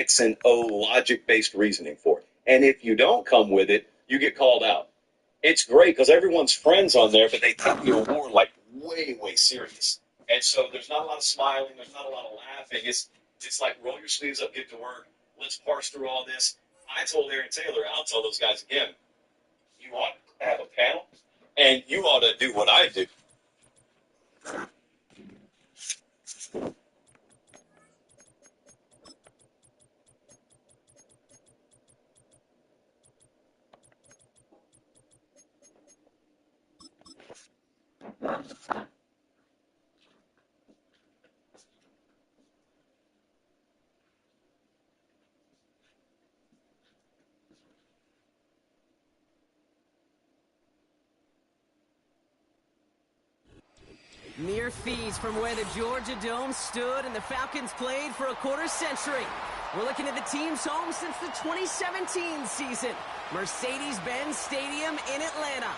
facts and logic-based reasoning for it. And if you don't come with it, you get called out. It's great because everyone's friends on there, but they take the award like way, way serious. And so there's not a lot of smiling, there's not a lot of laughing. It's like roll your sleeves up, get to work. Let's parse through all this. I told Aaron Taylor, I'll tell those guys again, you ought to have a panel, and you ought to do what I do. Mere fees from where the Georgia Dome stood and the Falcons played for a quarter century. We're looking at the team's home since the 2017 season. Mercedes-Benz Stadium in Atlanta.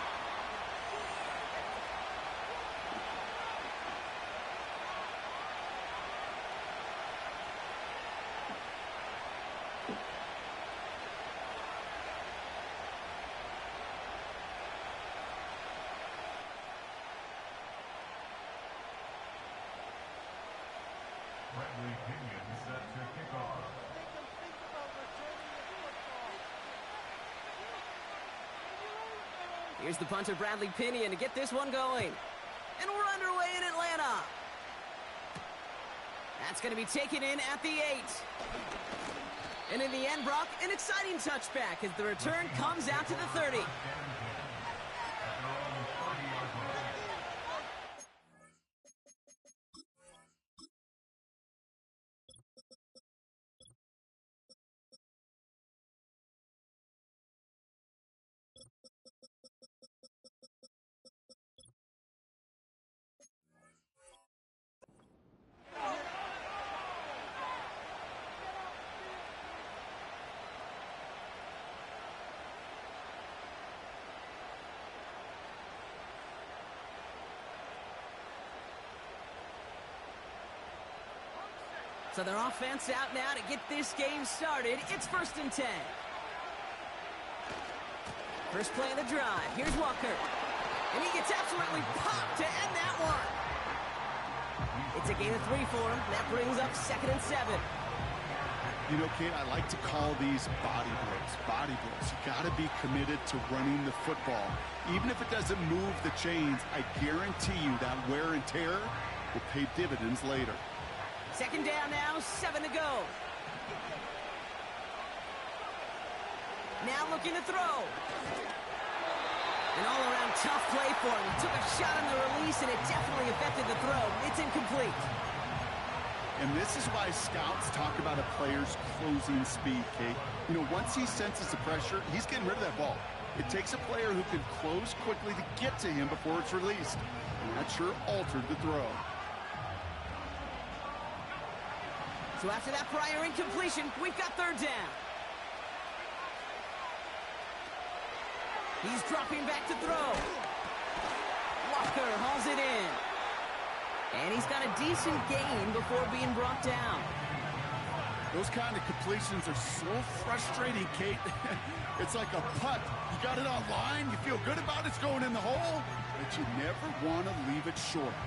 Here's the punter, Bradley Pinion, to get this one going. And we're underway in Atlanta. That's going to be taken in at the 8. And in the end, Brock, an exciting touchback as the return comes out to the 30. So their offense out now to get this game started. It's 1st and 10. First play of the drive. Here's Walker. And he gets absolutely popped to end that one. It's a gain of 3 for him. That brings up 2nd and 7. You know, Kate, I like to call these body blows. Body blows. You got to be committed to running the football. Even if it doesn't move the chains, I guarantee you that wear and tear will pay dividends later. 2nd down now, 7 to go. Now looking to throw. An all-around tough play for him. He took a shot on the release, and it definitely affected the throw. It's incomplete. And this is why scouts talk about a player's closing speed, Kate. You know, once he senses the pressure, he's getting rid of that ball. It takes a player who can close quickly to get to him before it's released. And that sure altered the throw. So after that prior incompletion, we've got 3rd down. He's dropping back to throw. Walker hauls it in. And he's got a decent gain before being brought down. Those kind of completions are so frustrating, Kate. It's like a putt. You got it on line, you feel good about it's going in the hole, but you never want to leave it short.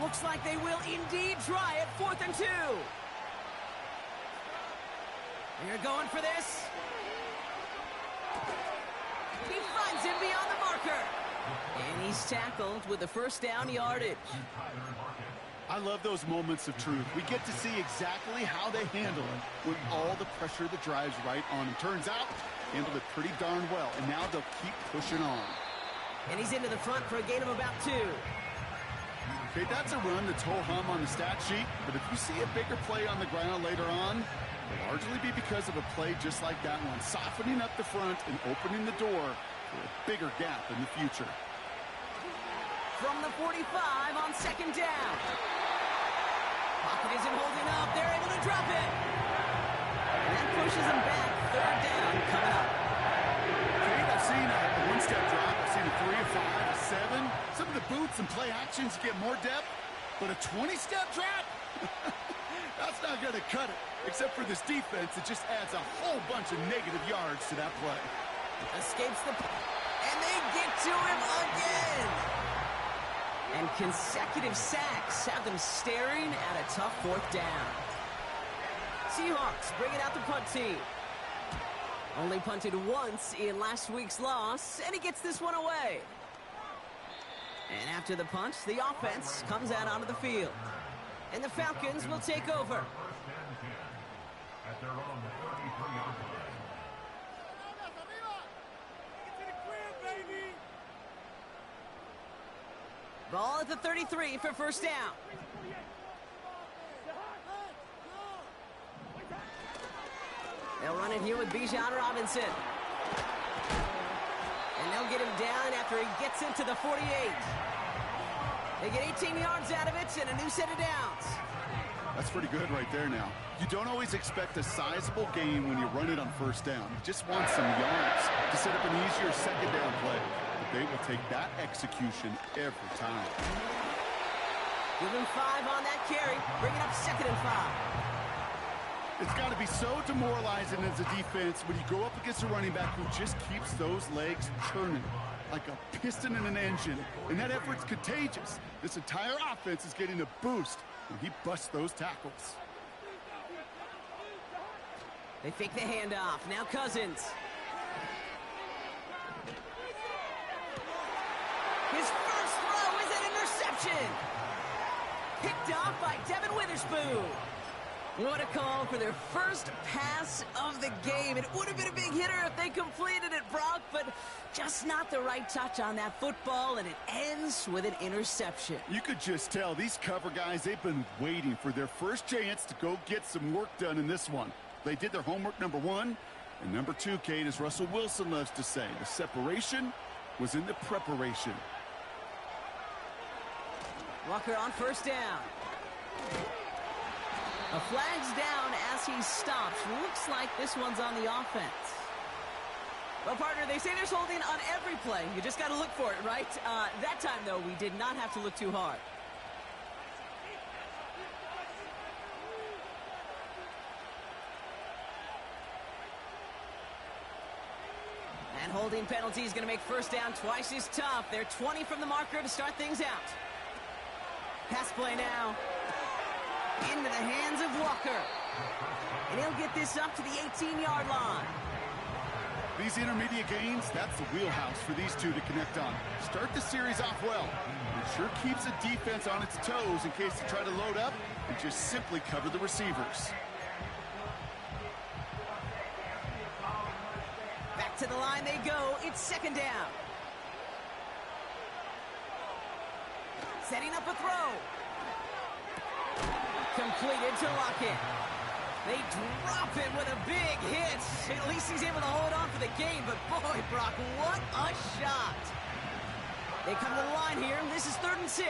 Looks like they will indeed try it. 4th and 2. They're going for this. He finds him beyond the marker. And he's tackled with the 1st down yardage. I love those moments of truth. We get to see exactly how they handle it with all the pressure that drives right on them. Turns out, handled it pretty darn well. And now they'll keep pushing on. And he's into the front for a gain of about 2. Okay, that's a run that's ho-hum on the stat sheet, but if you see a bigger play on the ground later on, it'll largely be because of a play just like that one, softening up the front and opening the door for a bigger gap in the future. From the 45 on 2nd down. Pocket isn't holding up. They're able to drop it. And that pushes them back. 3rd down coming up. Okay, I've seen a one-step drop. I've seen a 3, a 5, a 7. Some of the boots and play actions get more depth, but a 20-step drop? That's not going to cut it. Except for this defense, it just adds a whole bunch of negative yards to that play. Escapes the... And they get to him again! And consecutive sacks have them staring at a tough fourth down. Seahawks bringing out the punt team. Only punted once in last week's loss, and he gets this one away. And after the punt, the offense comes out onto the field. And the Falcons will take over. Ball at the 33 for first down. They'll run it here with Bijan Robinson. And they'll get him down after he gets into the 48. They get 18 yards out of it and a new set of downs. That's pretty good right there now. You don't always expect a sizable gain when you run it on first down. You just want some yards to set up an easier second down play. But they will take that execution every time. Give him 5 on that carry. Bring it up 2nd and 5. It's got to be so demoralizing as a defense when you go up against a running back who just keeps those legs churning like a piston in an engine. And that effort's contagious. This entire offense is getting a boost when he busts those tackles. They fake the handoff. Now Cousins. His first throw is an interception. Picked off by Devin Witherspoon. What a call for their first pass of the game. It would have been a big hitter if they completed it, Brock, but just not the right touch on that football, and it ends with an interception. You could just tell these cover guys, they've been waiting for their first chance to go get some work done in this one. They did their homework, number one. And number two, Kate, as Russell Wilson loves to say, the separation was in the preparation. Walker on first down. A flag's down as he stops. Looks like this one's on the offense. Well, partner, they say there's holding on every play. You just got to look for it, right? That time, though, we did not have to look too hard. And holding penalty is going to make first down twice as tough. They're 20 from the marker to start things out. Pass play now. Into the hands of Walker. And he'll get this up to the 18-yard line. These intermediate gains, that's the wheelhouse for these two to connect on. Start the series off well. It sure keeps the defense on its toes in case they try to load up and just simply cover the receivers. Back to the line they go. It's second down. Setting up a throw. Completed to Lockett. They drop it with a big hit. At least he's able to hold on for the game, but boy, Brock, what a shot. They come to the line here. This is 3rd and 6.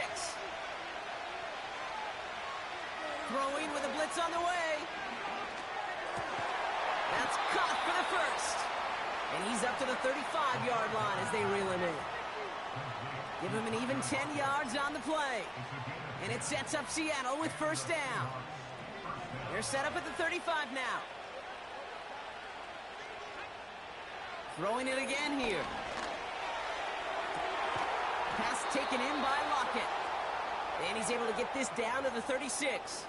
Throwing with a blitz on the way. That's caught for the first. And he's up to the 35-yard line as they reel him in. Give him an even 10 yards on the play. And it sets up Seattle with first down. They're set up at the 35 now. Throwing it again here. Pass taken in by Lockett. And he's able to get this down to the 36.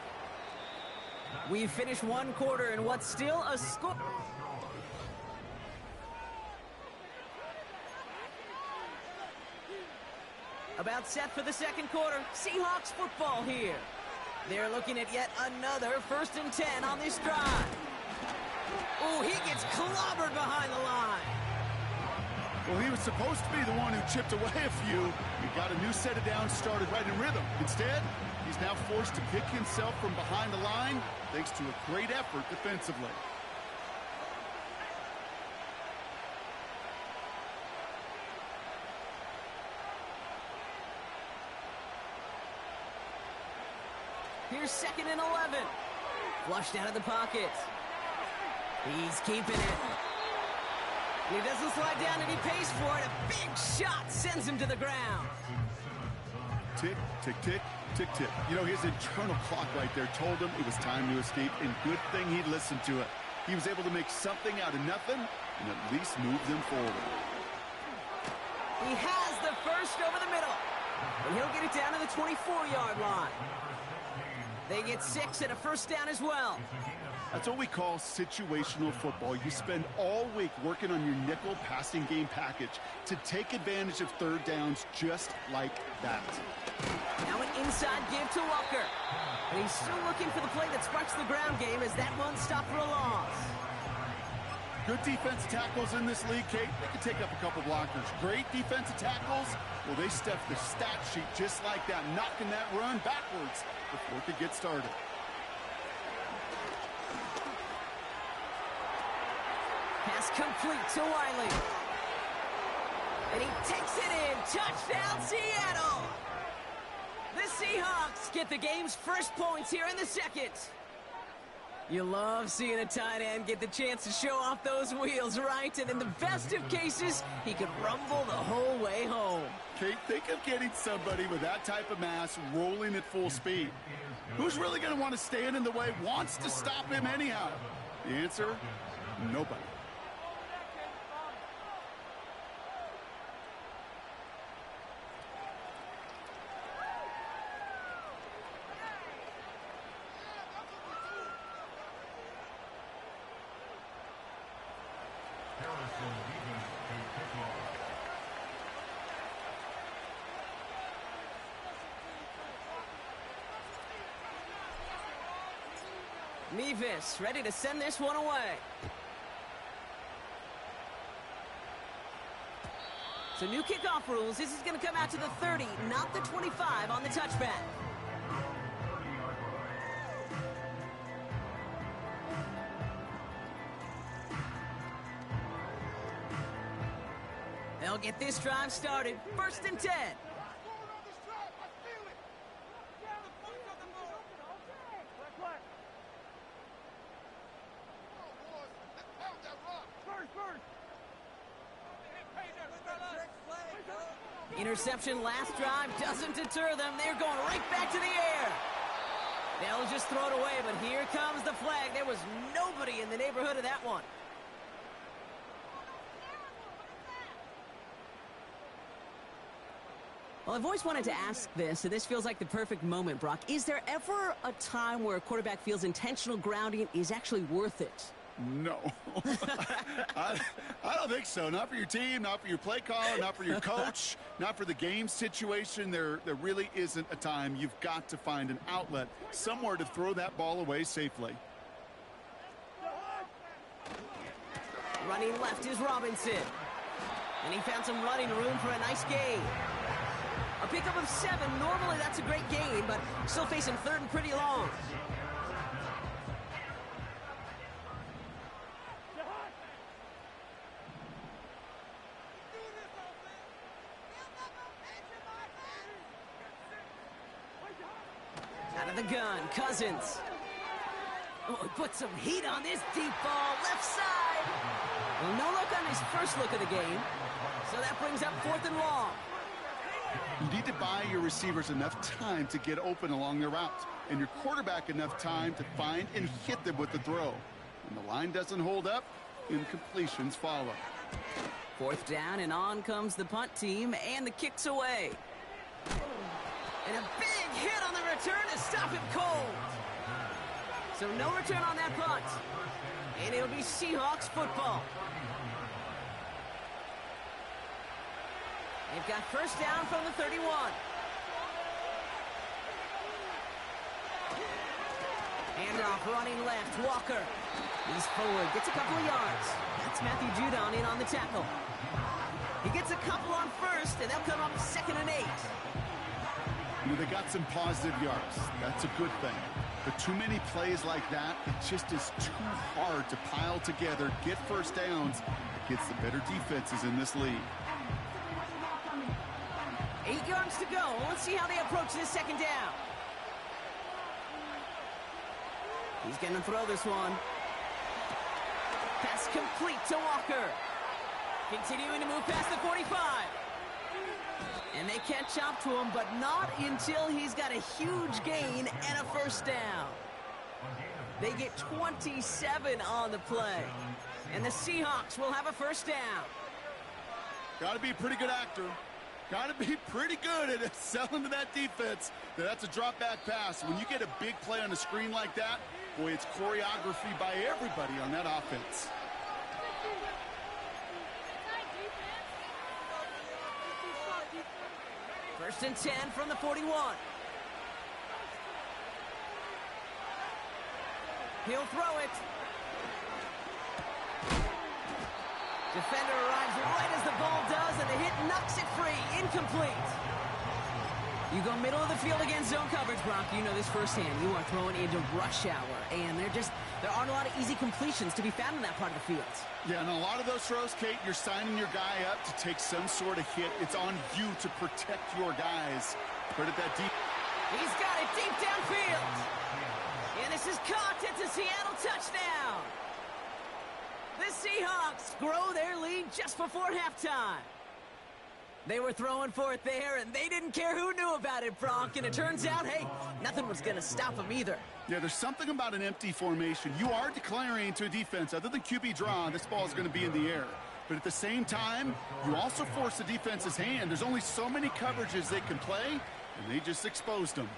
We've finished one quarter in what's still a score. About set for the second quarter. Seahawks football here. They're looking at yet another 1st and 10 on this drive. Oh, he gets clobbered behind the line. Well, he was supposed to be the one who chipped away a few. He got a new set of downs started right in rhythm. Instead, he's now forced to pick himself from behind the line thanks to a great effort defensively. Here's 2nd and 11. Flushed out of the pocket. He's keeping it. He doesn't slide down and he pays for it. A big shot sends him to the ground. Tick, tick, tick, tick, tick. You know, his internal clock right there told him it was time to escape, and good thing he listened to it. He was able to make something out of nothing and at least move them forward. He has the first over the middle, and he'll get it down to the 24-yard line. They get 6 and a first down as well. That's what we call situational football. You spend all week working on your nickel passing game package to take advantage of third downs just like that. Now an inside give to Walker. And he's still looking for the play that sparks the ground game as that one stopped for a loss. Good defensive tackles in this league, Kate. They can take up a couple blockers. Great defensive tackles. Well, they stuff the stat sheet just like that, knocking that run backwards before it could get started. Pass complete to Wiley. And he takes it in. Touchdown, Seattle! The Seahawks get the game's first points here in the second. You love seeing a tight end get the chance to show off those wheels, right? And in the best of cases, he could rumble the whole way home. Kate, think of getting somebody with that type of mass rolling at full speed. Who's really going to want to stand in the way, wants to stop him anyhow? The answer, nobody. Mevis ready to send this one away. So new kickoff rules. This is going to come out to the 30, not the 25 on the touchback. They'll get this drive started. 1st and 10. Interception last drive doesn't deter them. They're going right back to the air. They'll just throw it away, but here comes the flag. There was nobody in the neighborhood of that one. Well, I've always wanted to ask this, and this feels like the perfect moment, Brock. Is there ever a time where a quarterback feels intentional grounding is actually worth it? No. I don't think so. Not for your team, not for your play caller, not for your coach, not for the game situation. There really isn't a time. You've got to find an outlet, somewhere to throw that ball away safely. Running left is Robinson. And he found some running room for a nice gain. A pickup of 7. Normally that's a great gain, but still facing 3rd and pretty long. Out of the gun, Cousins. Oh, he put some heat on this deep ball, left side. Well, no look on his first look of the game. So that brings up 4th and long. You need to buy your receivers enough time to get open along their routes, and your quarterback enough time to find and hit them with the throw. When the line doesn't hold up, incompletions follow. 4th down, and on comes the punt team, and the kick's away. And a big hit on the return to stop him cold. So no return on that punt. And it'll be Seahawks football. They've got 1st down from the 31. Handoff running left, Walker. He's forward, gets a couple of yards. That's Matthew Judon in on the tackle. He gets a couple on 1st, and they'll come up 2nd and 8. You know, they got some positive yards. That's a good thing. But too many plays like that, it just is too hard to pile together, get 1st downs against the better defenses in this league. 8 yards to go. Let's see how they approach this 2nd down. He's going to throw this one. Pass complete to Walker. Continuing to move past the 45. And they catch up to him, but not until he's got a huge gain and a first down. They get 27 on the play. And the Seahawks will have a first down. Got to be a pretty good actor. Got to be pretty good at selling to that defense. That's a drop-back pass. When you get a big play on a screen like that, boy, it's choreography by everybody on that offense. First and 10 from the 41. He'll throw it. Defender arrives right as the ball does, and the hit knocks it free. Incomplete. You go middle of the field against zone coverage, Brock. You know this firsthand. You are throwing into rush hour, and there aren't a lot of easy completions to be found in that part of the field. Yeah, and a lot of those throws, Kate, you're signing your guy up to take some sort of hit. It's on you to protect your guys. Put it that deep. He's got it deep downfield. And this is caught. It's a Seattle touchdown. The Seahawks grow their lead just before halftime. They were throwing for it there, and they didn't care who knew about it, Brock. And it turns out, hey, nothing was going to stop them either. Yeah, there's something about an empty formation. You are declaring to a defense, other than QB draw, this ball is going to be in the air. But at the same time, you also force the defense's hand. There's only so many coverages they can play, and they just exposed them.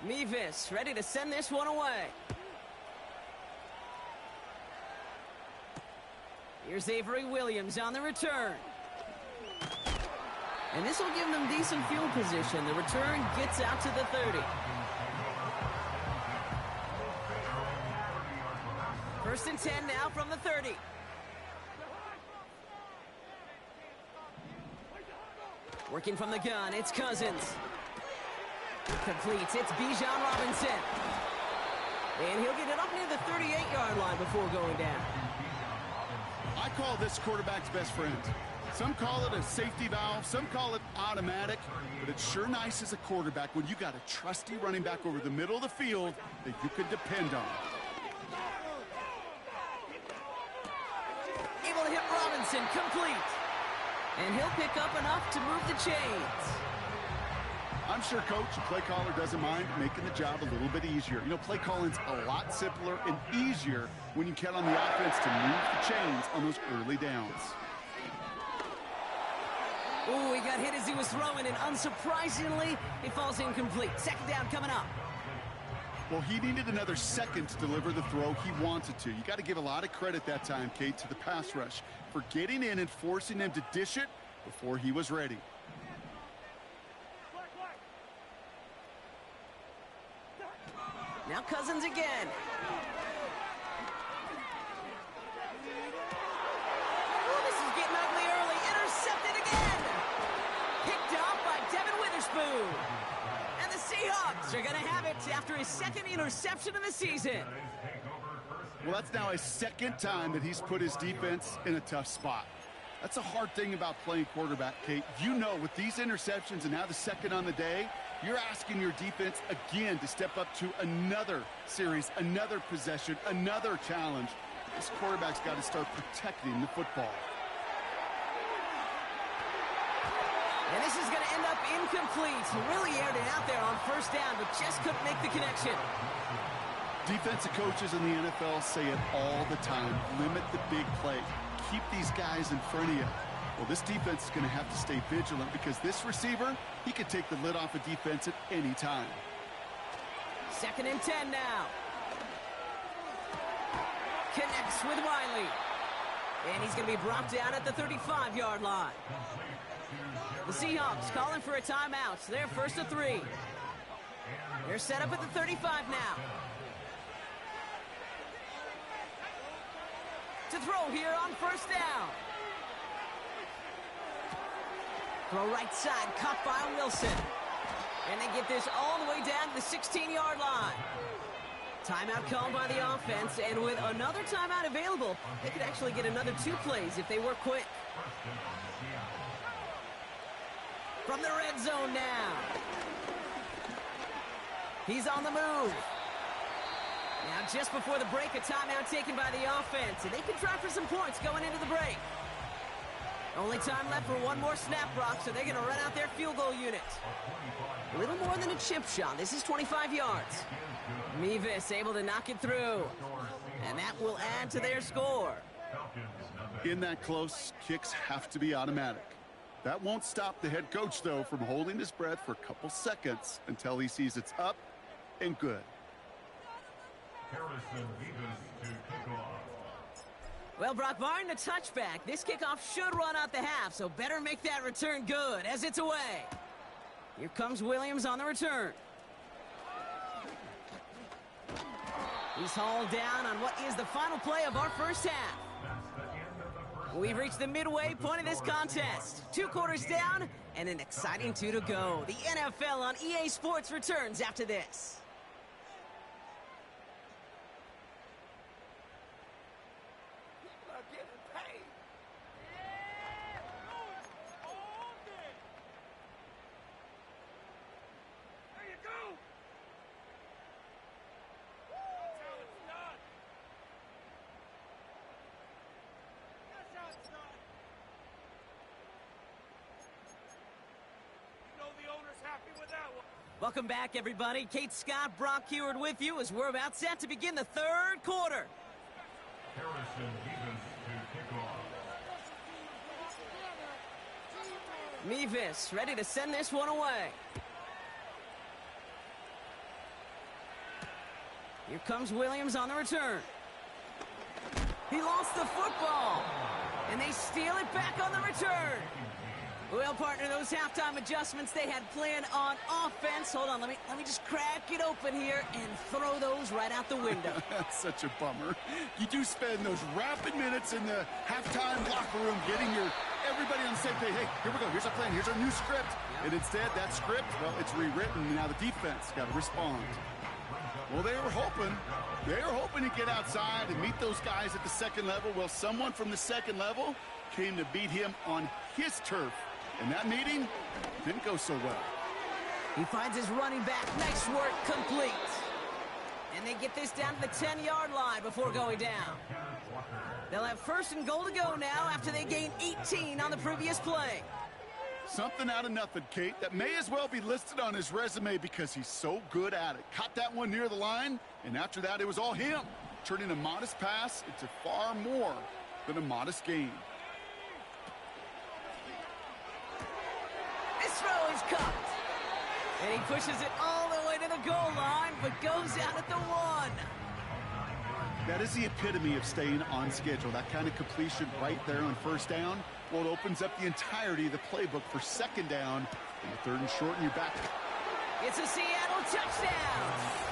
Mevis ready to send this one away. Here's Avery Williams on the return. And this will give them decent field position. The return gets out to the 30. First and 10 now from the 30. Working from the gun, it's Cousins. Completes, it's Bijan Robinson. And he'll get it up near the 38-yard line before going down. I call this quarterback's best friend. Some call it a safety valve, some call it automatic, but it's sure nice as a quarterback when you got a trusty running back over the middle of the field that you can depend on. Able to hit Robinson, complete. And he'll pick up enough to move the chains. I'm sure coach and play caller doesn't mind making the job a little bit easier. You know, play calling's a lot simpler and easier when you count on the offense to move the chains on those early downs. Ooh, he got hit as he was throwing, and unsurprisingly, he falls incomplete. Second down coming up. Well, he needed another second to deliver the throw he wanted to. You got to give a lot of credit that time, Kate, to the pass rush for getting in and forcing him to dish it before he was ready. Now Cousins again. Oh, this is getting ugly early. Intercepted again. Picked off by Devin Witherspoon. And the Seahawks are going to have it after his second interception of the season. Well, that's now his second time that he's put his defense in a tough spot. That's a hard thing about playing quarterback, Kate. You know, with these interceptions and now the second on the day, you're asking your defense again to step up to another series, another possession, another challenge. This quarterback's got to start protecting the football. And this is going to end up incomplete. He really aired it out there on first down, but just couldn't make the connection. Defensive coaches in the NFL say it all the time. Limit the big play. Keep these guys in front of you. Well, this defense is going to have to stay vigilant because this receiver, he could take the lid off a defense at any time. Second and 10 now. Connects with Wiley. And he's going to be brought down at the 35-yard line. The Seahawks calling for a timeout. They're first to 3. They're set up at the 35 now. To throw here on first down. Throw right side, caught by Wilson. And they get this all the way down to the 16-yard line. Timeout called by the offense, and with another timeout available, they could actually get another 2 plays if they work quick. From the red zone now. He's on the move. Now, just before the break, a timeout taken by the offense, and they can try for some points going into the break. Only time left for one more snap, Brock, so they're going to run out their field goal unit. A little more than a chip shot. This is 25 yards. Mevis able to knock it through, and that will add to their score. In that close, kicks have to be automatic. That won't stop the head coach, though, from holding his breath for a couple seconds until he sees it's up and good. Well, Brock, barring the touchback, this kickoff should run out the half, so better make that return good as it's away. Here comes Williams on the return. He's hauled down on what is the final play of our first half. We've reached the midway point of this contest. 2 quarters down and an exciting 2 to go. The NFL on EA Sports returns after this. Welcome back, everybody. Kate Scott, Brock Heward with you as we're about set to begin the 3rd quarter. Mevis ready to send this one away. Here comes Williams on the return. He lost the football, and they steal it back on the return. Well, partner, those halftime adjustments they had planned on offense. Hold on, let me just crack it open here and throw those right out the window. That's such a bummer. You do spend those rapid minutes in the halftime locker room getting everybody on the same page. Hey, here we go. Here's our plan. Here's our new script. Yep. And instead, that script, well, it's rewritten. Now the defense got to respond. Well, they were hoping to get outside and meet those guys at the second level. Well, someone from the second level came to beat him on his turf. And that meeting didn't go so well. He finds his running back. Nice work, complete. And they get this down to the 10-yard line before going down. They'll have 1st and goal to go now after they gain 18 on the previous play. Something out of nothing, Kate, that may as well be listed on his resume because he's so good at it. Caught that one near the line, and after that, it was all him, turning a modest pass into far more than a modest gain. Throw is cut. And he pushes it all the way to the goal line, but goes out at the 1. That is the epitome of staying on schedule. That kind of completion right there on 1st down. Well, it opens up the entirety of the playbook for 2nd down. And the 3rd and short, and you're back. It's a Seattle touchdown.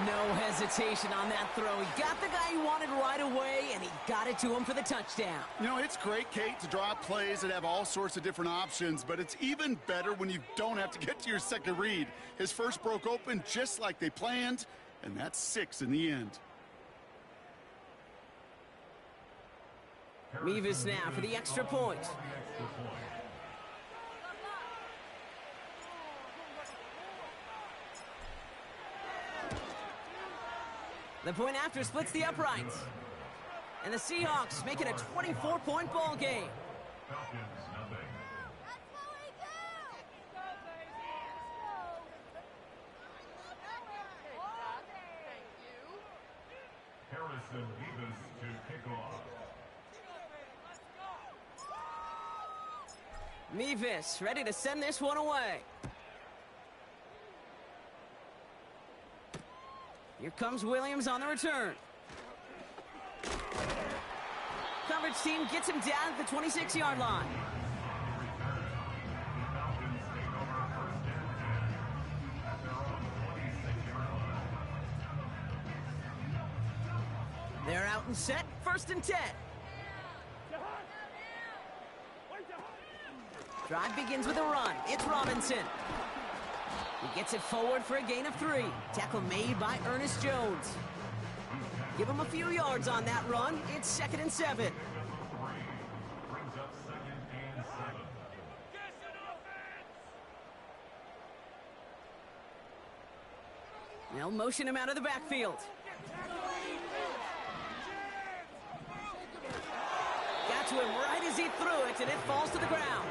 No hesitation on that throw. He got the guy he wanted right away, and he got it to him for the touchdown. You know, it's great, Kate, to draw up plays that have all sorts of different options, but it's even better when you don't have to get to your second read. His first broke open just like they planned, and that's 6 in the end. Mevis now for the extra point. The point after splits the uprights. And the Seahawks make it a 24-point ball game. Harrison Mevis to kick off. Mevis ready to send this one away. Here comes Williams on the return. Coverage team gets him down at the 26-yard line. They're out and set, 1st and 10. Drive begins with a run. It's Robinson. He gets it forward for a gain of 3. Tackle made by Ernest Jones. Give him a few yards on that run. It's 2nd and 7. They'll motion him out of the backfield. Got to him right as he threw it, and it falls to the ground.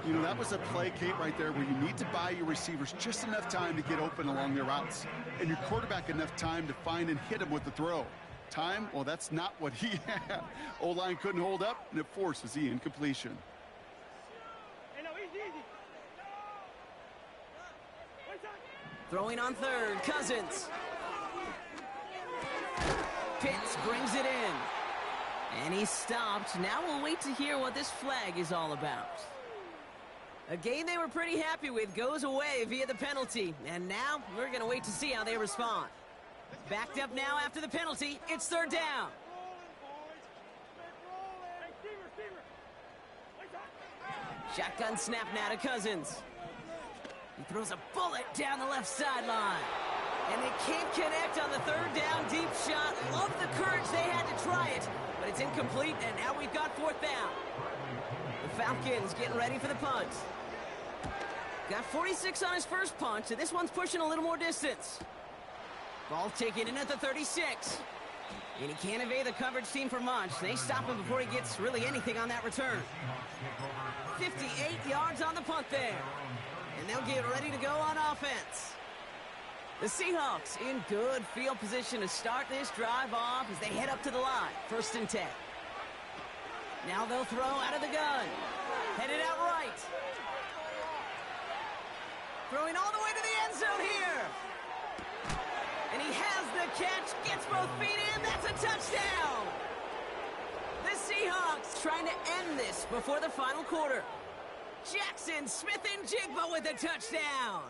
You know, that was a play, Kate, right there where you need to buy your receivers just enough time to get open along their routes, and your quarterback enough time to find and hit him with the throw. Time, well, that's not what he had. O-line couldn't hold up, and it forces the incompletion. Throwing on third, Cousins. Pitts brings it in. And he's stopped. Now we'll wait to hear what this flag is all about. A game they were pretty happy with goes away via the penalty. And now we're going to wait to see how they respond. Backed up now after the penalty. It's third down. Shotgun snap now to Cousins. He throws a bullet down the left sideline. And they can't connect on the third down deep shot. Love the courage they had to try it. But it's incomplete, and now we've got fourth down. The Falcons getting ready for the punt. Got 46 on his first punch, and this one's pushing a little more distance. Ball taken in at the 36. And he can't evade the coverage team for much. They stop him before he gets really anything on that return. 58 yards on the punt there. And they'll get ready to go on offense. The Seahawks in good field position to start this drive off as they head up to the line. 1st and 10. Now they'll throw out of the gun. Headed out right. Throwing all the way to the end zone here. And he has the catch, gets both feet in, that's a touchdown! The Seahawks trying to end this before the final quarter. Jackson, Smith, and Jigba with a touchdown!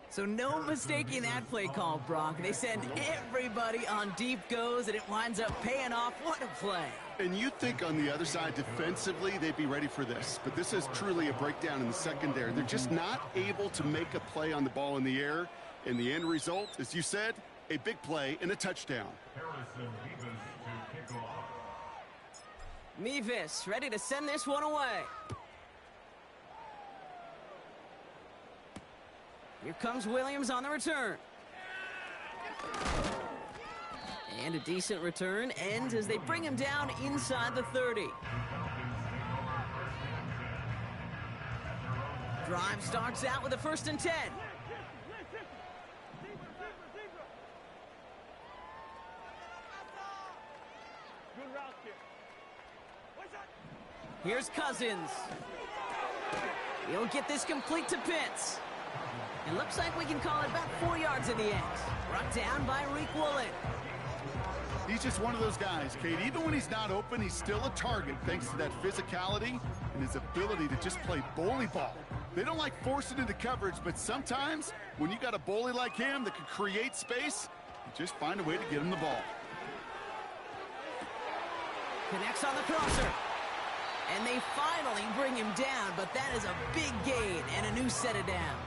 So no mistaking that play call, Brock. They send everybody on deep goes, and it winds up paying off. What a play. And you'd think on the other side, defensively, they'd be ready for this. But this is truly a breakdown in the secondary. They're just not able to make a play on the ball in the air. And the end result, as you said, a big play and a touchdown. Harrison Mevis to kick off. Mevis ready to send this one away. Here comes Williams on the return. And a decent return ends as they bring him down inside the 30. Drive starts out with a 1st and 10. Here's Cousins. He'll get this complete to Pitts. It looks like we can call it about 4 yards in the end. Brought down by Reek Woolen. He's just one of those guys, Kate. Even when he's not open, he's still a target thanks to that physicality and his ability to just play bully ball. They don't like forcing into coverage, but sometimes when you got a bully like him that can create space, you just find a way to get him the ball. Connects on the crosser. And they finally bring him down, but that is a big gain and a new set of downs.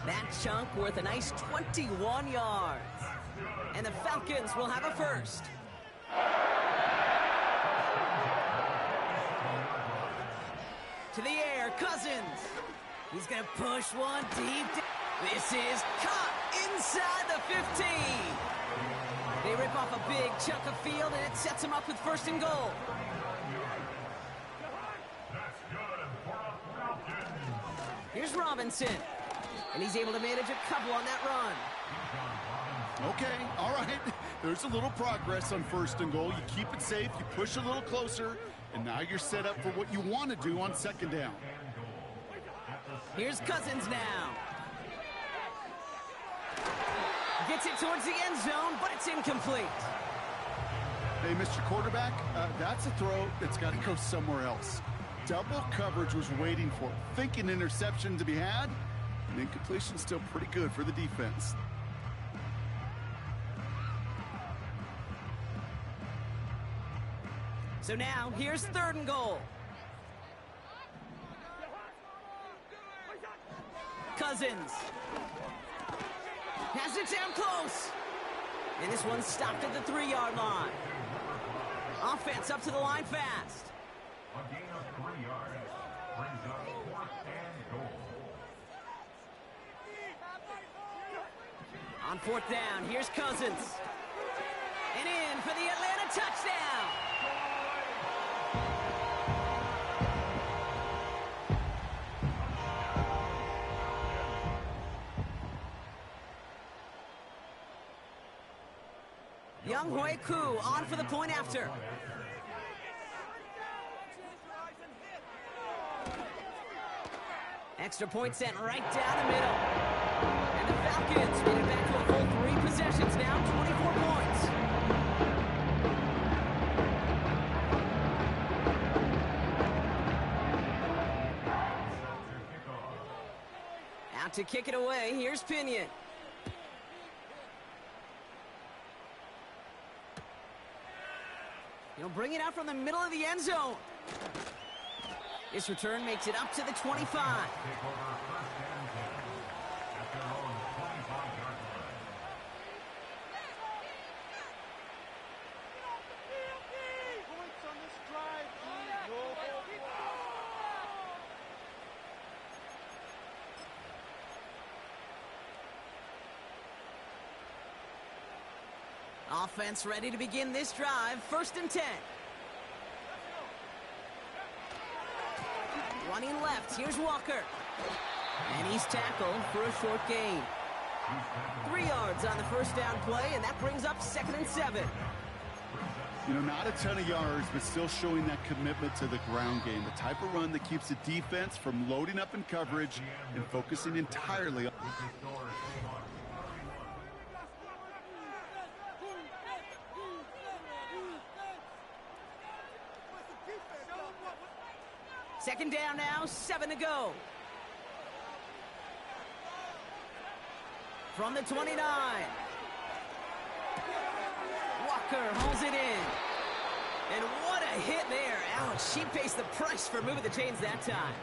That chunk worth a nice 21 yards. And the Falcons will have a first. To the air, Cousins. He's going to push one deep. This is caught inside the 15. They rip off a big chunk of field, and it sets them up with 1st and goal. Here's Robinson, and he's able to manage a couple on that run. Okay, all right. There's a little progress on 1st and goal. You keep it safe, you push a little closer, and now you're set up for what you want to do on 2nd down. Here's Cousins now. Gets it towards the end zone, but it's incomplete. Hey, Mr. Quarterback, that's a throw that's got to go somewhere else. Double coverage was waiting for it. Thinking interception to be had, and incompletion still pretty good for the defense. So now, here's 3rd and goal. Cousins. Has it down close. And this one's stopped at the 3-yard line. Offense up to the line fast. A gain of 3 yards brings up 4th and goal. On fourth down, here's Cousins. And in for the Atlanta touchdown. Young Hui Koo on for the point after. Extra point sent right down the middle. And the Falcons made it back to a full 3 possessions now, 24 points. Out to kick it away, here's Pinion. He'll bring it out from the middle of the end zone. This return makes it up to the 25. Offense ready to begin this drive. 1st and 10. Running left, here's Walker. And he's tackled for a short gain. 3 yards on the first down play, and that brings up 2nd and 7. You know, not a ton of yards, but still showing that commitment to the ground game. The type of run that keeps the defense from loading up in coverage and focusing entirely on... Second down now, 7 to go. From the 29. Walker holds it in. And what a hit there. Ouch, she pays the price for moving the chains that time.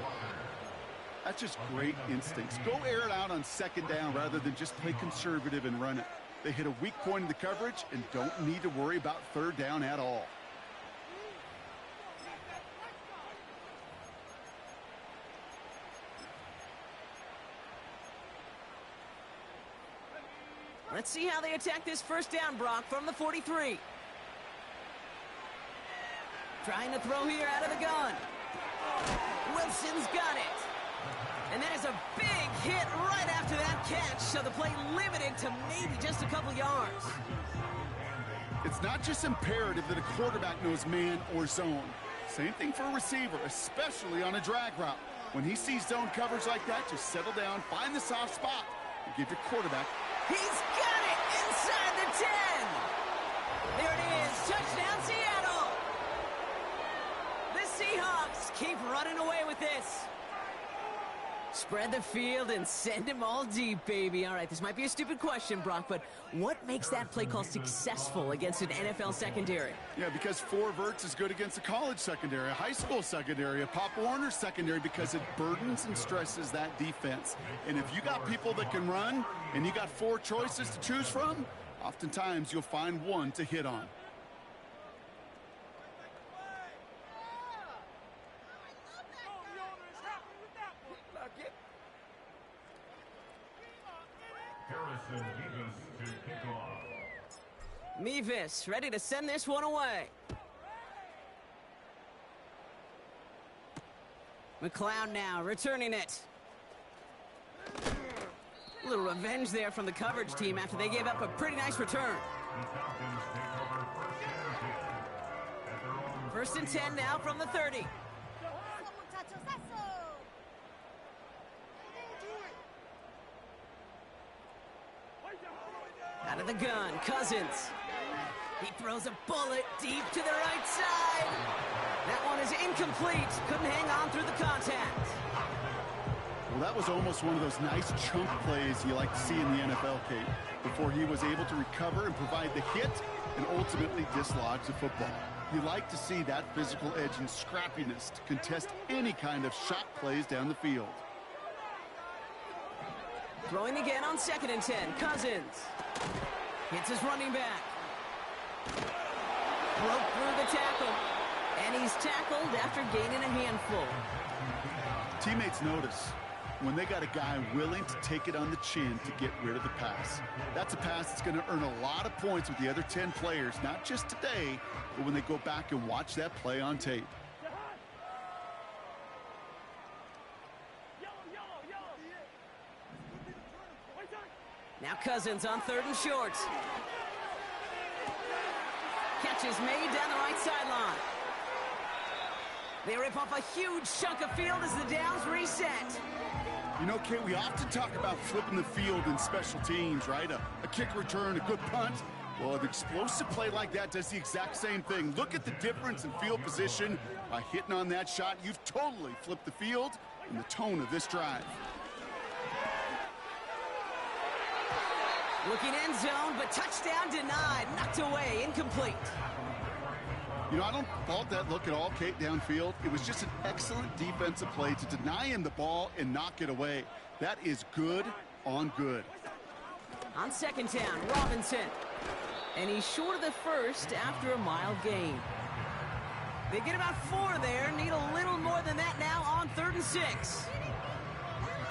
That's just great instincts. Go air it out on 2nd down rather than just play conservative and run it. They hit a weak point in the coverage and don't need to worry about 3rd down at all. Let's see how they attack this 1st down, Brock, from the 43. Trying to throw here out of the gun. Wilson's got it. And that is a big hit right after that catch, so the play limited to maybe just a couple yards. It's not just imperative that a quarterback knows man or zone. Same thing for a receiver, especially on a drag route. When he sees zone coverage like that, just settle down, find the soft spot, and give your quarterback... He's got it inside the 10. There it is. Touchdown, Seattle. The Seahawks keep running away with this. Spread the field and send them all deep, baby. All right, this might be a stupid question, Brock, but what makes that play call successful against an NFL secondary? Yeah, because 4 verts is good against a college secondary, a high school secondary, a Pop Warner secondary, because it burdens and stresses that defense. And if you got people that can run and you got 4 choices to choose from, oftentimes you'll find one to hit on. To kick off. Mevis ready to send this one away. McLeod now returning it. A little revenge there from the coverage team after they gave up a pretty nice return. The Falcons take over 1st and 10 at their own 1st and 10 now from the 30. Out of the gun, Cousins. He throws a bullet deep to the right side. That one is incomplete. Couldn't hang on through the contact. Well, that was almost one of those nice chunk plays you like to see in the NFL, Kate, before he was able to recover and provide the hit and ultimately dislodge the football. You like to see that physical edge and scrappiness to contest any kind of shot plays down the field. Throwing again on 2nd and 10. Cousins hits his running back. Broke through the tackle. And he's tackled after gaining a handful. Teammates notice. when they got a guy willing to take it on the chin to get rid of the pass. That's a pass that's going to earn a lot of points with the other 10 players, not just today, but when they go back and watch that play on tape. Now Cousins on 3rd and short. Catch is made down the right sideline. They rip off a huge chunk of field as the downs reset. You know, Kate, we often talk about flipping the field in special teams, right? A kick return, a good punt. Well, an explosive play like that does the exact same thing. Look at the difference in field position. By hitting on that shot, you've totally flipped the field and the tone of this drive. Looking end zone, but touchdown denied. Knocked away, incomplete. You know, I don't fault that look at all, Kate, downfield. It was just an excellent defensive play to deny him the ball and knock it away. That is good on good. On 2nd down, Robinson. And he's short of the first after a mile gain. They get about 4 there. Need a little more than that now on 3rd and 6.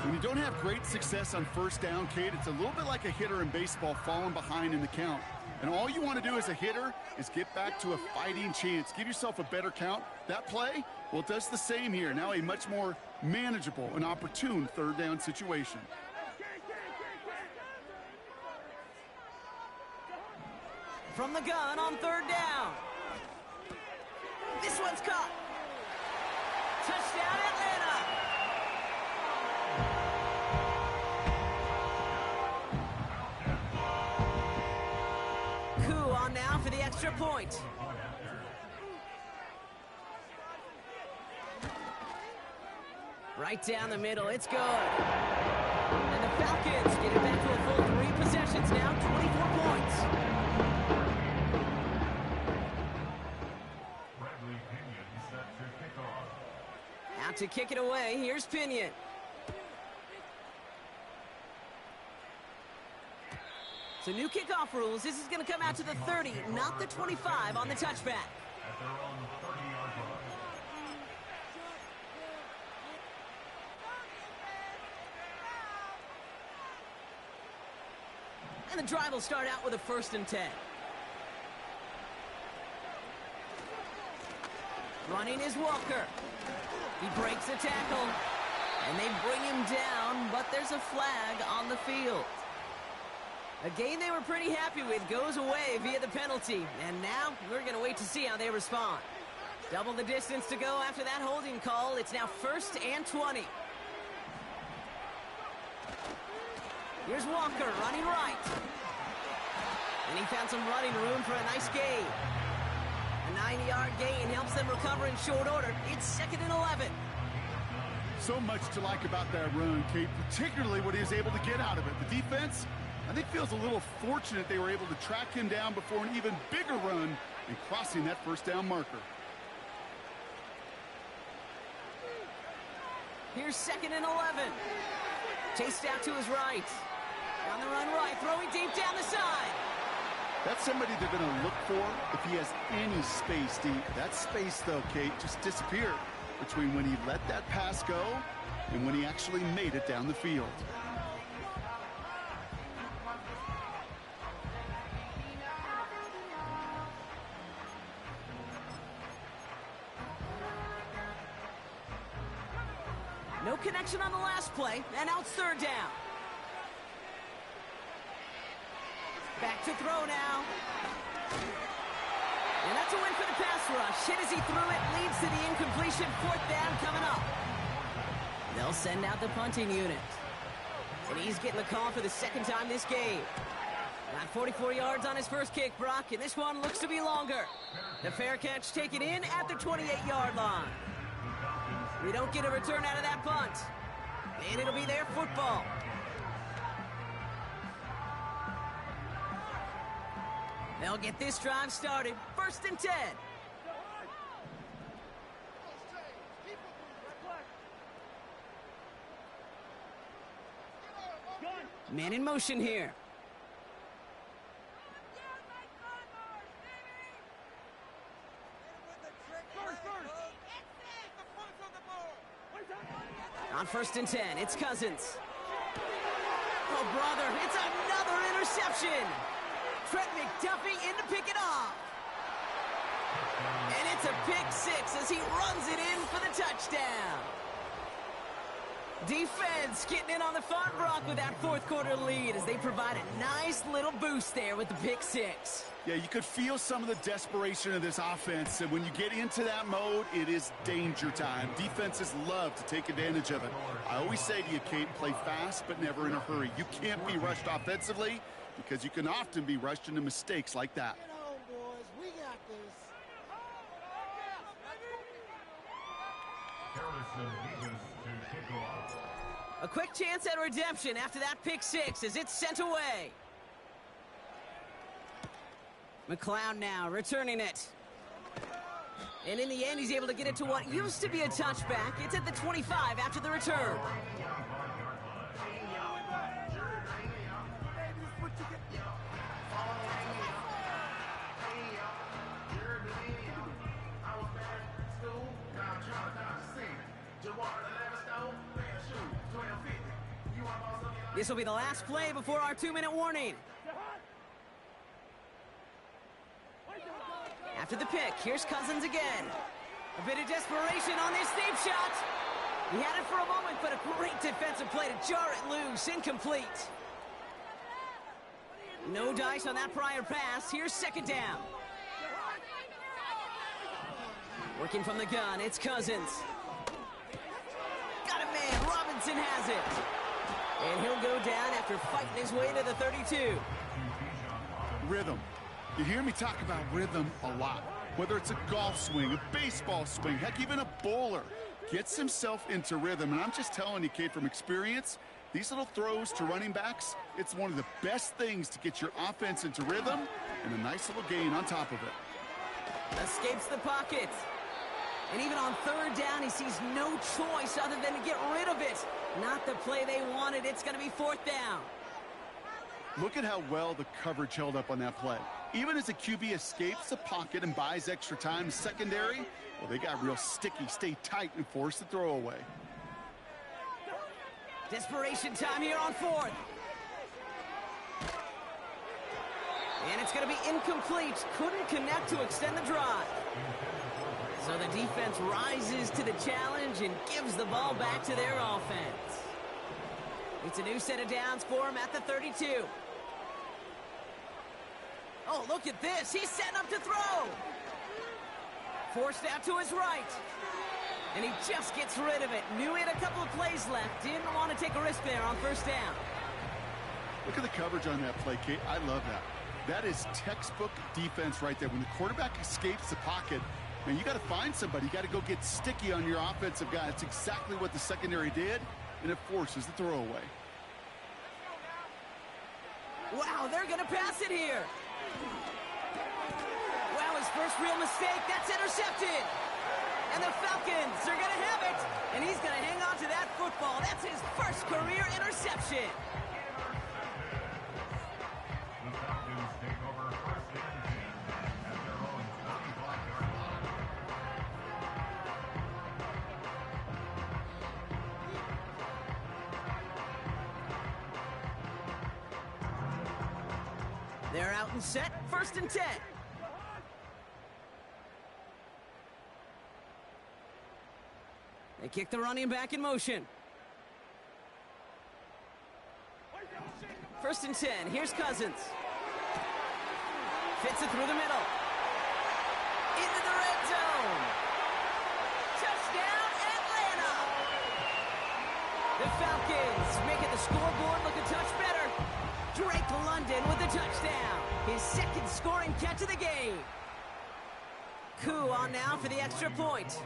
When you don't have great success on 1st down, Kate, it's a little bit like a hitter in baseball falling behind in the count. And all you want to do as a hitter is get back to a fighting chance. Give yourself a better count. That play, well, it does the same here. Now a much more manageable and opportune 3rd down situation. From the gun on 3rd down. This one's caught. Touchdown, Atlanta. Coup on now for the extra point. Right down the middle, it's good. And the Falcons get it back to a full 3 possessions now, 24 points. Out to kick it away, here's Pinion. So new kickoff rules. This is going to come out to the 30, not the 25 on the touchback. At their own 30-yard line. And the drive will start out with a 1st and 10. Running is Walker. He breaks a tackle. And they bring him down, but there's a flag on the field. A game they were pretty happy with goes away via the penalty. And now we're going to wait to see how they respond. Double the distance to go after that holding call. It's now 1st and 20. Here's Walker running right. And he found some running room for a nice gain. A 90-yard gain helps them recover in short order. It's 2nd and 11. So much to like about that run, Kate, particularly what he was able to get out of it. The defense, I think, feels a little fortunate they were able to track him down before an even bigger run and crossing that 1st down marker. Here's 2nd and 11. Chased out to his right. On the run right, throwing deep down the side. That's somebody they're going to look for if he has any space deep. That space, though, Kate, just disappeared between when he let that pass go and when he actually made it down the field. No connection on the last play, and now it's 3rd down. Back to throw now. And that's a win for the pass rush. Hit as he threw it, leads to the incompletion. 4th down coming up. They'll send out the punting unit. And he's getting the call for the 2nd time this game. Got 44 yards on his first kick, Brock, and this one looks to be longer. The fair catch taken in at the 28-yard line. We don't get a return out of that punt. And it'll be their football. They'll get this drive started. 1st and 10. Man in motion here. On On 1st and 10, it's Cousins. Oh, brother, it's another interception. Trent McDuffie in to pick it off. And it's a pick six as he runs it in for the touchdown. Defense getting in on the Font Rock with that fourth quarter lead as they provide a nice little boost there with the pick six. Yeah, you could feel some of the desperation of this offense, and when you get into that mode, it is danger time. Defenses love to take advantage of it. I always say to you, Kate, play fast but never in a hurry. You can't be rushed offensively because you can often be rushed into mistakes like that. Get on, boys. We got this. Harrison Davis to kick off. A quick chance at redemption after that pick six as it's sent away. McLeod now returning it. And in the end, he's able to get it to what used to be a touchback. It's at the 25 after the return. This will be the last play before our 2-minute warning. After the pick, here's Cousins again. A bit of desperation on this deep shot. He had it for a moment, but a great defensive play to jar it loose. Incomplete. No dice on that prior pass. Here's 2nd down. Working from the gun, it's Cousins. Got a man. Robinson has it. And he'll go down after fighting his way to the 32. Rhythm. You hear me talk about rhythm a lot. Whether it's a golf swing, a baseball swing, heck, even a bowler gets himself into rhythm. And I'm just telling you, Kate, from experience, these little throws to running backs, it's one of the best things to get your offense into rhythm and a nice little gain on top of it. Escapes the pocket. And even on 3rd down, he sees no choice other than to get rid of it. Not the play they wanted. It's going to be 4th down. Look at how well the coverage held up on that play. Even as the QB escapes the pocket and buys extra time, secondary, well, they got real sticky, stay tight, and force the throw away. Desperation time here on 4th. And it's going to be incomplete. Couldn't connect to extend the drive. So the defense rises to the challenge and gives the ball back to their offense. It's a new set of downs for him at the 32. Oh, look at this. He's setting up to throw. Forced out to his right. And he just gets rid of it. Knew he had a couple of plays left. Didn't want to take a risk there on 1st down. Look at the coverage on that play, Kate. I love that. That is textbook defense right there. When the quarterback escapes the pocket, man, you got to find somebody. You got to go get sticky on your offensive guy. That's exactly what the secondary did, and it forces the throw away. Wow, they're going to pass it here. Wow, his first real mistake. That's intercepted. And the Falcons are going to have it. And he's going to hang on to that football. That's his first career interception. The Falcons take over 1st and 10 at their own 35-yard line. They're out and set. 1st and 10. They kick the running back in motion. 1st and 10. Here's Cousins. Fits it through the middle. Into the red zone. Touchdown, Atlanta! The Falcons making the scoreboard look a touch better. Drake London with a touchdown. His 2nd scoring catch of the game. Koo on now for the extra point.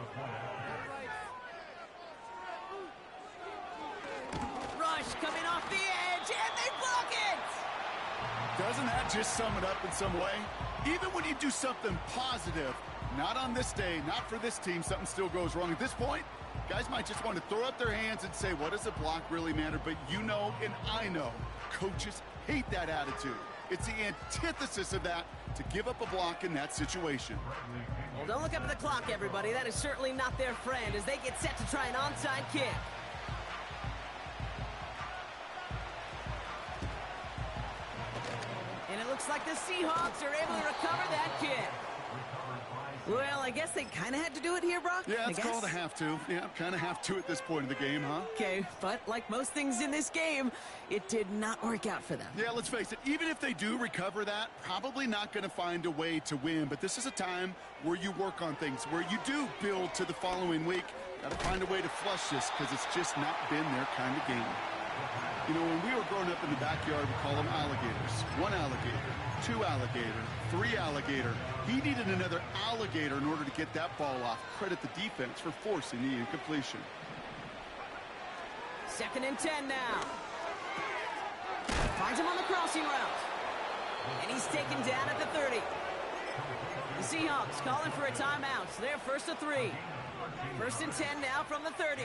Rush coming off the edge, and they block it! Doesn't that just sum it up in some way? Even when you do something positive, not on this day, not for this team, something still goes wrong. At this point, guys might just want to throw up their hands and say, what does a block really matter? But you know, and I know, coaches hate that attitude. It's the antithesis of that, to give up a block in that situation. Well, don't look up at the clock, everybody. That is certainly not their friend as they get set to try an onside kick. the Seahawks are able to recover that kick. Well, I guess they kind of had to do it here, Brock. Yeah, it's called a have to. Yeah, kind of have to at this point in the game, huh? Okay, but like most things in this game, it did not work out for them. Yeah, let's face it, even if they do recover that, probably not going to find a way to win. But this is a time where you work on things, where you do build to the following week. Got to find a way to flush this because it's just not been their kind of game. You know, when we were growing up in the backyard, we call them alligators. 1 alligator, 2 alligator, 3 alligator. He needed another alligator in order to get that ball off. Credit the defense for forcing the incompletion. 2nd and 10 now. Finds him on the crossing route. And he's taken down at the 30. The Seahawks calling for a timeout. So they're 1st and 3. 1st and 10 now from the 30.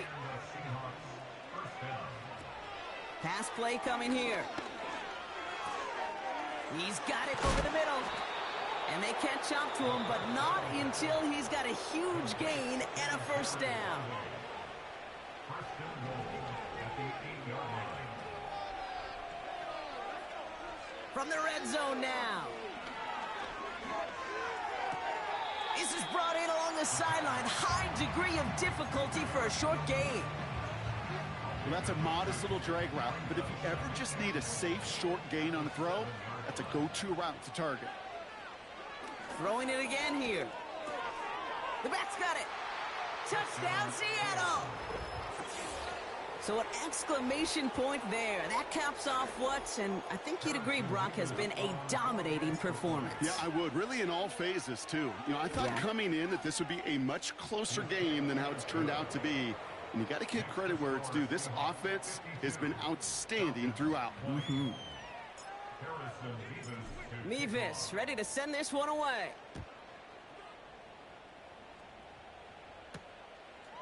Pass play coming here. He's got it over the middle. And they catch up to him, but not until he's got a huge gain and a 1st down. From the red zone now. This is brought in along the sideline. High degree of difficulty for a short gain. Well, that's a modest little drag route, but if you ever just need a safe short gain on a throw, that's a go-to route to target. Throwing it again here. The back's got it. Touchdown, Seattle! So an exclamation point there. That caps off what, and I think you'd agree, Brock, has been a dominating performance. Yeah, I would. Really in all phases, too. You know, I thought coming in that this would be a much closer game than how it's turned out to be. And you got to give credit where it's due. This offense has been outstanding throughout. Mevis ready to send this one away.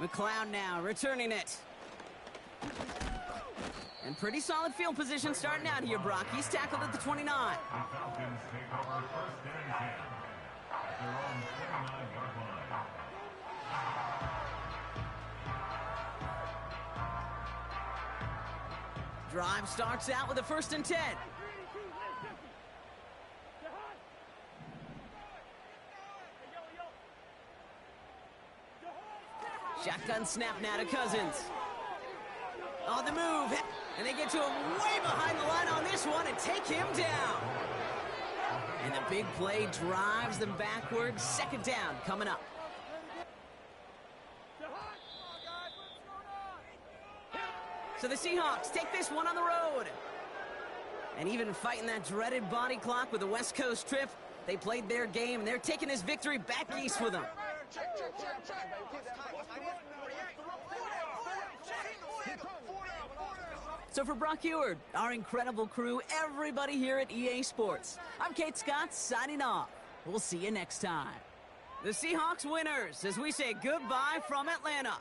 McLeod now returning it. And pretty solid field position starting out here, Brock. He's tackled at the 29. The Falcons take over 1st and 10 at their own 29-yard line. Drive starts out with a 1st and 10. Shotgun snap now to Cousins. On the move. And they get to him way behind the line on this one and take him down. And the big play drives them backwards. 2nd down coming up. So the Seahawks take this one on the road. And even fighting that dreaded body clock with the West Coast trip, they played their game, and they're taking this victory back east with them. So for Brock Eward, our incredible crew, everybody here at EA Sports, I'm Kate Scott signing off. We'll see you next time. The Seahawks winners as we say goodbye from Atlanta.